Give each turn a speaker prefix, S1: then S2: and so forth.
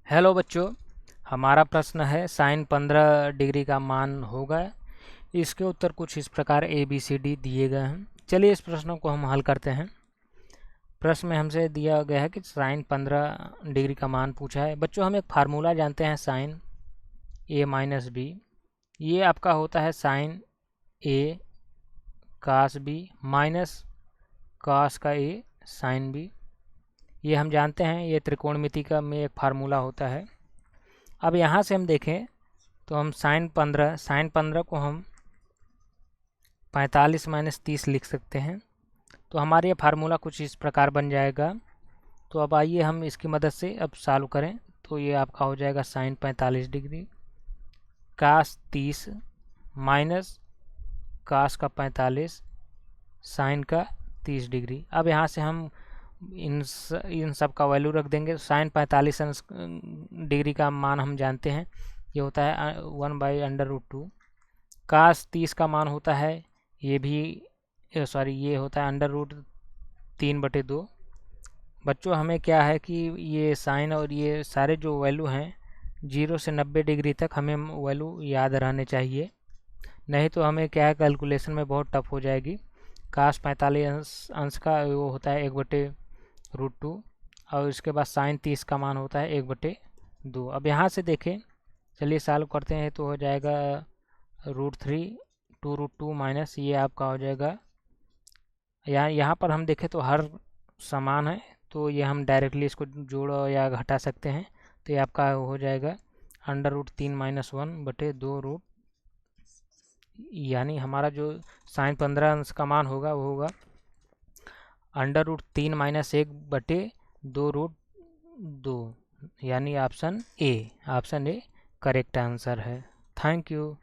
S1: Hello बच्चों, हमारा प्रश्न है साइन 15 डिग्री का मान होगा। इसके उत्तर कुछ इस प्रकार ए बी सी डी दिए गए हैं। चलिए इस प्रश्न को हम हल करते हैं। प्रश्न में हमसे दिया गया है कि साइन 15 डिग्री का मान पूछा है। बच्चों, हम एक फार्मूला जानते हैं साइन ए माइनस बी। ये आपका होता है साइन ए कास बी माइनस कास का ए साइन बी। ये हम जानते हैं, ये त्रिकोणमिति का में एक फार्मूला होता है। अब यहाँ से हम देखें तो हम साइन 15 को हम 45 माइनस 30 लिख सकते हैं। तो हमारे ये फार्मूला कुछ इस प्रकार बन जाएगा। तो अब आइए हम इसकी मदद से अब सॉल्व करें। तो ये आपका हो जाएगा साइन 45 डिग्री कास 30 माइनस कास का 45 साइन का 30 डिग्री। अब यहाँ से हम इन सब का वैल्यू रख देंगे। साइन 45 डिग्री का मान हम जानते हैं, ये होता है 1/√2। कास 30 का मान होता है ये होता है √3/2। बच्चों, हमें क्या है कि ये साइन और ये सारे जो वैल्यू हैं 0 से 90 डिग्री तक हमें वैल्यू याद रहने चाहिए, नहीं तो हमें क्या है कैलकुलेशन में बहुत टफ हो जाएगी। कास 45 अंश का वो होता है 1/√2 और इसके बाद साइन 30 का मान होता है 1/2। अब यहाँ से देखें, चलिए सॉल्व करते हैं। तो हो जाएगा √3 2√2 माइनस ये आपका हो जाएगा, यहाँ पर हम देखें तो हर समान है, तो ये हम डायरेक्टली इसको जोड़ या घटा सकते हैं। तो ये आपका हो जाएगा √3 - 1/2 यानी हमारा जो साइन 15 अंश का मान होगा वो होगा √3 - 1/2√2 यानी ऑप्शन ए करेक्ट आंसर है। Thank you.